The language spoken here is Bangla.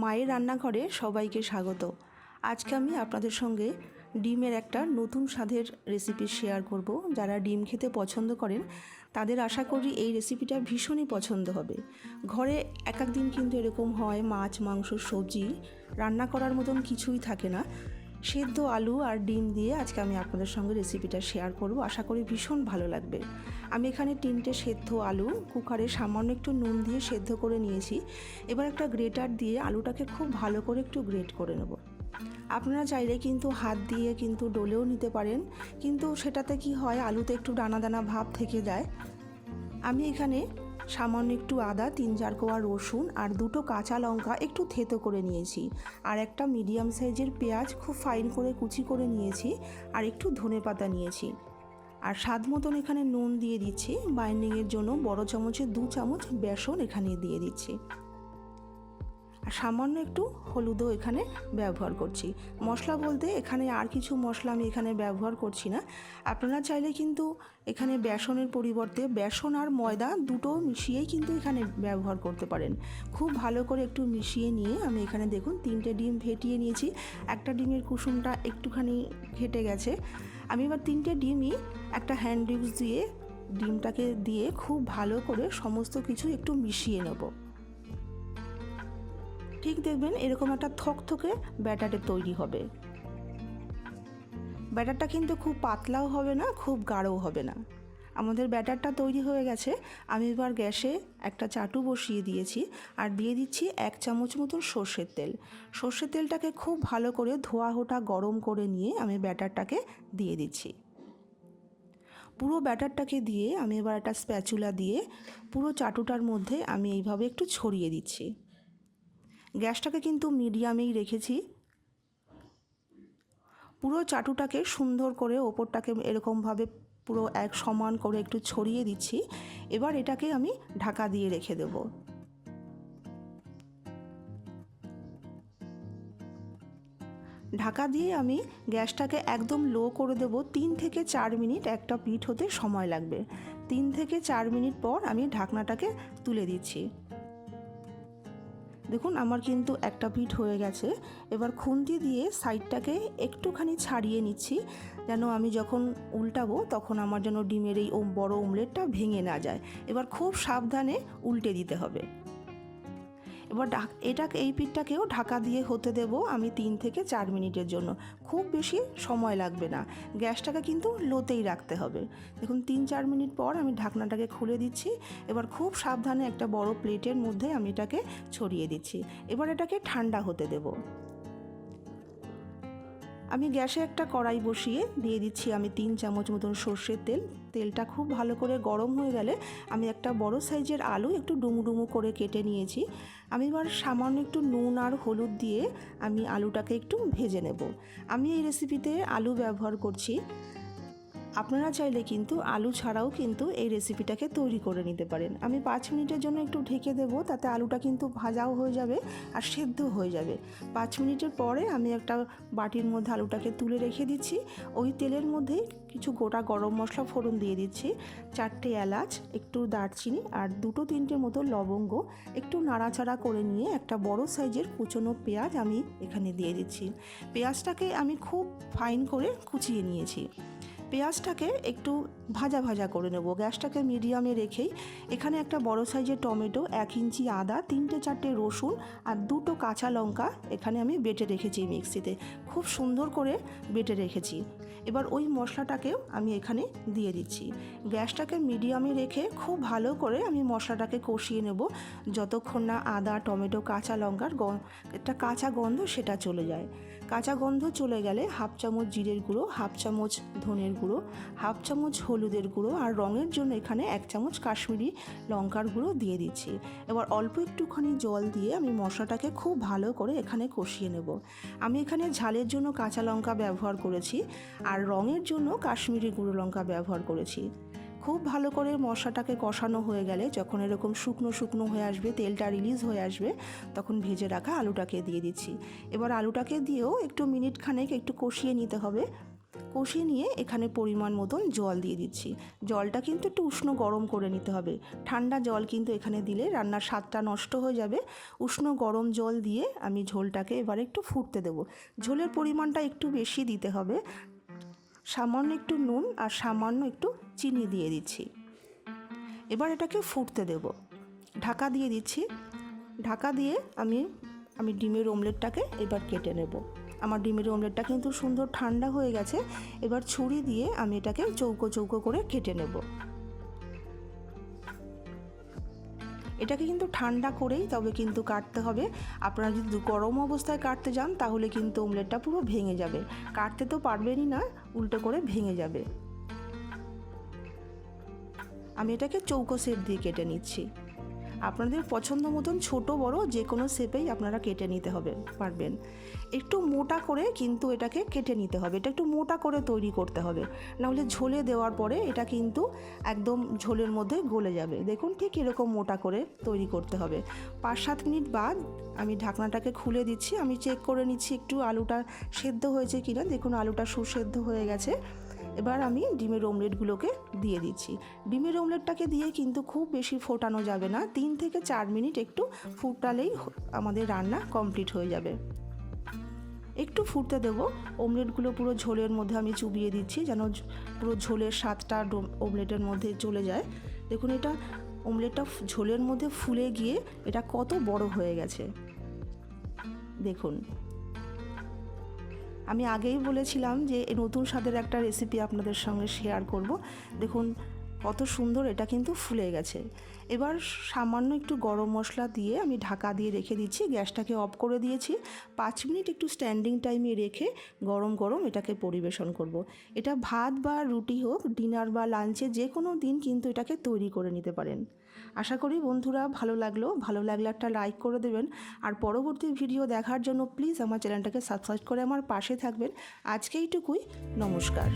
মায়ের রান্নাঘরে সবাইকে স্বাগত। আজকে আমি আপনাদের সঙ্গে ডিমের একটা নতুন স্বাদের রেসিপি শেয়ার করব। যারা ডিম খেতে পছন্দ করেন তাদের আশা করি এই রেসিপিটা ভীষণই পছন্দ হবে। ঘরে এক এক দিন কিন্তু এরকম হয় মাছ মাংস সবজি রান্না করার মতন কিছুই থাকে না। সেদ্ধ আলু আর ডিম দিয়ে আজকে আমি আপনাদের সঙ্গে রেসিপিটা শেয়ার করব। আশা করি ভীষণ ভালো লাগবে। আমি এখানে 3টে সেদ্ধ আলু কুকারে সামান্য একটু নুন দিয়ে সেদ্ধ করে নিয়েছি। এবার একটা গ্রেটার দিয়ে আলুটাকে খুব ভালো করে একটু গ্রেট করে নেব। আপনারা চাইলে কিন্তু হাত দিয়ে কিন্তু ডলেও নিতে পারেন, কিন্তু সেটাতে কি হয় আলুতে একটু দানা দানা ভাব থেকে যায়। আমি এখানে সামান্য একটু আদা, 3-4 কোয়া রসুন আর 2টো কাঁচা লঙ্কা একটু থেতো করে নিয়েছি, আর একটা মিডিয়াম সাইজের পেঁয়াজ খুব ফাইন করে কুচি করে নিয়েছি, আর একটু ধনেপাতা নিয়েছি। আর স্বাদ মতন এখানে নুন দিয়ে দিচ্ছি। বাইন্ডিংয়ের জন্য বড় চামচে 2 চামচ বেসন এখানে দিয়ে দিচ্ছি, আর সামান্য একটু হলুদও এখানে ব্যবহার করছি। মশলা বলতে এখানে আর কিছু মশলা আমি এখানে ব্যবহার করছি না। আপনারা চাইলে কিন্তু এখানে বেসনের পরিবর্তে বেসন আর ময়দা দুটো মিশিয়েই কিন্তু এখানে ব্যবহার করতে পারেন। খুব ভালো করে একটু মিশিয়ে নিয়ে আমি এখানে দেখুন 3টে ডিম ফেটিয়ে নিয়েছি। একটা ডিমের কুসুমটা একটুখানি ঘেটে গেছে। আমি এবার 3টে ডিমই একটা হ্যান্ড উইক্স দিয়ে ডিমটাকে দিয়ে খুব ভালো করে সমস্ত কিছু একটু মিশিয়ে নেব। ঠিক দেখবেন এরকম একটা থকথকে ব্যাটারের তৈরি হবে। ব্যাটারটা কিন্তু খুব পাতলাও হবে না, খুব গাঢ়ও হবে না। আমাদের ব্যাটারটা তৈরি হয়ে গেছে। আমি এবার গ্যাসে একটা চাটু বসিয়ে দিয়েছি, আর দিয়ে দিচ্ছি 1 চামচ মতন সর্ষের তেল। সর্ষের তেলটাকে খুব ভালো করে ধোয়া হোটা গরম করে নিয়ে আমি ব্যাটারটাকে দিয়ে দিচ্ছি। পুরো ব্যাটারটাকে দিয়ে আমি এবার একটা স্প্যাচুলা দিয়ে পুরো চাটুটার মধ্যে আমি এইভাবে একটু ছড়িয়ে দিচ্ছি। গ্যাসটাকে কিন্তু মিডিয়ামেই রেখেছি। পুরো চাটুটাকে সুন্দর করে ওপরটাকে এরকমভাবে পুরো এক সমান করে একটু ছড়িয়ে দিচ্ছি। এবার এটাকে আমি ঢাকা দিয়ে রেখে দেব। ঢাকা দিয়ে আমি গ্যাসটাকে একদম লো করে দেব। 3 থেকে 4 মিনিট একটা পিঠ হতে সময় লাগবে। 3 থেকে 4 মিনিট পর আমি ঢাকনাটাকে তুলে দিচ্ছি। দেখুন আমার কিন্তু একটা পিঠ হয়ে গেছে। এবার খুন্তি দিয়ে সাইডটাকে একটুখানি ছাড়িয়ে নিচ্ছি, যেন আমি যখন উল্টাবো তখন আমার যেন ডিমের এই বড় অমলেটটা ভেঙে না যায়। এবার খুব সাবধানে উল্টে দিতে হবে। এবার এই পিঠটাকেও ঢাকা দিয়ে হতে দেব আমি 3 থেকে 4 মিনিটের জন্য। খুব বেশি সময় লাগবে না, গ্যাসটাকে কিন্তু লোতেই রাখতে হবে। দেখুন 3-4 মিনিট পর আমি ঢাকনাটাকে খুলে দিচ্ছি। এবার খুব সাবধানে একটা বড় প্লেটের মধ্যে আমি এটাকে ছড়িয়ে দিচ্ছি। এবার এটাকে ঠান্ডা হতে দেব। আমি গ্যাসে একটা কড়াই বসিয়ে দিয়ে দিচ্ছি আমি 3 চামচ মতন সর্ষের তেল। তেলটা খুব ভালো করে গরম হয়ে গেলে আমি একটা বড় সাইজের আলু একটু ডুমু ডুমু করে কেটে নিয়েছি। আমি এবার সামান্য একটু নুন আর হলুদ দিয়ে আমি আলুটাকে একটু ভেজে নেব। আমি এই রেসিপিতে আলু ব্যবহার করছি। আপনারা চাইলে কিন্তু আলু ছাড়াও কিন্তু এই রেসিপিটাকে তৈরি করে নিতে পারেন। আমি 5 মিনিটের জন্য একটু ঢেকে দেব, তাতে আলুটা কিন্তু ভাজাও হয়ে যাবে আর সেদ্ধ হয়ে যাবে। 5 মিনিটের পরে আমি একটা বাটির মধ্যে আলুটাকে তুলে রেখে দিচ্ছি। ওই তেলের মধ্যেই কিছু গোটা গরম মশলা ফোড়ন দিয়ে দিচ্ছি, 4টে এলাচ, একটু দারচিনি আর 2-3টে মতো লবঙ্গ একটু নাড়াচাড়া করে নিয়ে একটা বড় সাইজের কুচনো পেঁয়াজ আমি এখানে দিয়ে দিচ্ছি। পেঁয়াজটাকে আমি খুব ফাইন করে কুচিয়ে নিয়েছি। পেঁয়াজটাকে একটু ভাজা ভাজা করে নেব, গ্যাসটাকে মিডিয়ামে রেখেই। এখানে একটা বড় সাইজের টমেটো, 1 ইঞ্চি আদা, 3-4টে রসুন আর 2টো কাঁচা লঙ্কা এখানে আমি বেটে রেখেছি মিক্সিতে। খুব সুন্দর করে বেটে রেখেছি। এবার ওই মশলাটাকেও আমি এখানে দিয়ে দিচ্ছি। গ্যাসটাকে মিডিয়ামে রেখে খুব ভালো করে আমি মশলাটাকে কষিয়ে নেব, যতক্ষণ না আদা, টমেটো, কাঁচা লঙ্কার একটা কাঁচা গন্ধ সেটা চলে যায়। কাঁচা গন্ধ চলে গেলে 1/2 চামচ জিরের গুঁড়ো, 1/2 চামচ ধনের গুঁড়ো, 1/2 চামচ হলুদের গুঁড়ো আর রঙের জন্য এখানে 1 চামচ কাশ্মীরি লঙ্কার গুঁড়ো দিয়ে দিচ্ছি। এবার অল্প একটুখানি জল দিয়ে আমি মশলাটাকে খুব ভালো করে এখানে কষিয়ে নেব। আমি এখানে ঝালের জন্য কাঁচা লঙ্কা ব্যবহার করেছি আর রঙের জন্য কাশ্মীরি গুঁড়ো লঙ্কা ব্যবহার করেছি। খুব ভালো করে মশলাটাকে কষানো হয়ে গেলে যখন এরকম শুকনো শুকনো হয়ে আসবে, তেলটা রিলিজ হয়ে আসবে, তখন ভেজে রাখা আলুটাকে দিয়ে দিচ্ছি। এবার আলুটাকে দিয়েও একটু মিনিট খানেক একটু কষিয়ে নিতে হবে। কষিয়ে নিয়ে এখানে পরিমাণ মতন জল দিয়ে দিচ্ছি। জলটা কিন্তু একটু উষ্ণ গরম করে নিতে হবে, ঠান্ডা জল কিন্তু এখানে দিলে রান্নার স্বাদটা নষ্ট হয়ে যাবে। উষ্ণ গরম জল দিয়ে আমি ঝোলটাকে এবারে একটু ফুটতে দেবো। ঝোলের পরিমাণটা একটু বেশি দিতে হবে। সামান্য একটু নুন আর সামান্য একটু চিনি দিয়ে দিচ্ছি। এবার এটাকে ফুটতে দেব। ঢাকা দিয়ে দিচ্ছি। ঢাকা দিয়ে আমি ডিমের অমলেটটাকে এবার কেটে নেব। আমার ডিমের অমলেটটা কিন্তু সুন্দর ঠান্ডা হয়ে গেছে। এবার ছুরি দিয়ে আমি এটাকে চৌকো চৌকো করে কেটে নেব। এটাকে কিন্তু ঠান্ডা করেই তবে কিন্তু কাটতে হবে। আপনারা যদি গরম অবস্থায় কাটতে যান তাহলে কিন্তু অমলেটটা পুরো ভেঙে যাবে। কাটতে তো পারবেনই না, উল্টো করে ভেঙে যাবে। আমি এটাকে চৌকো শেপ দিয়ে কেটে নিচ্ছি। আপনাদের পছন্দ মতন ছোট বড় যে কোনো শেপেই আপনারা কেটে নিতে পারবেন। একটু মোটা করে কিন্তু এটাকে কেটে নিতে হবে। এটা একটু মোটা করে তৈরি করতে হবে, নাহলে ঝোলে দেওয়ার পরে এটা কিন্তু একদম ঝোলের মধ্যে গলে যাবে। দেখুন ঠিক এরকম মোটা করে তৈরি করতে হবে। 5-7 মিনিট বাদ আমি ঢাকনাটাকে খুলে দিচ্ছি। আমি চেক করে নিচ্ছি একটু আলুটা সেদ্ধ হয়েছে কিনা। দেখুন আলুটা সুসেদ্ধ হয়ে গেছে। এবার আমি ডিমের অমলেটগুলোকে দিয়ে দিচ্ছি। ডিমের অমলেটটাকে দিয়ে কিন্তু খুব বেশি ফোটানো যাবে না, 3 থেকে 4 মিনিট একটু ফুটালেই আমাদের রান্না কমপ্লিট হয়ে যাবে। একটু ফুটতে দেব। অমলেটগুলো পুরো ঝোলের মধ্যে আমি চুবিয়ে দিচ্ছি যেন পুরো ঝোলের স্বাদটা অমলেটের মধ্যে চলে যায়। দেখুন এটা অমলেটটা ঝোলের মধ্যে ফুলে গিয়ে এটা কত বড় হয়ে গেছে দেখুন। আমি আগেই বলেছিলাম যে নতুন স্বাদের একটা রেসিপি আপনাদের সঙ্গে শেয়ার করব। দেখুন কত সুন্দর এটা কিন্তু ফুলে গেছে। এবার সামান্য একটু গরম মশলা দিয়ে আমি ঢাকা দিয়ে রেখে দিচ্ছি। গ্যাসটাকে অফ করে দিয়েছি। 5 মিনিট একটু স্ট্যান্ডিং টাইমে রেখে গরম গরম এটাকে পরিবেশন করব। এটা ভাত বা রুটি হোক, ডিনার বা লাঞ্চে যে কোনো দিন কিন্তু এটাকে তৈরি করে নিতে পারেন। আশা করি বন্ধুরা ভালো লাগলে একটা লাইক করে দেবেন। আর পরবর্তী ভিডিও দেখার জন্য প্লিজ আমার চ্যানেলটাকে সাবস্ক্রাইব করে আমার পাশে থাকবেন। আজকে এইটুকুই, নমস্কার।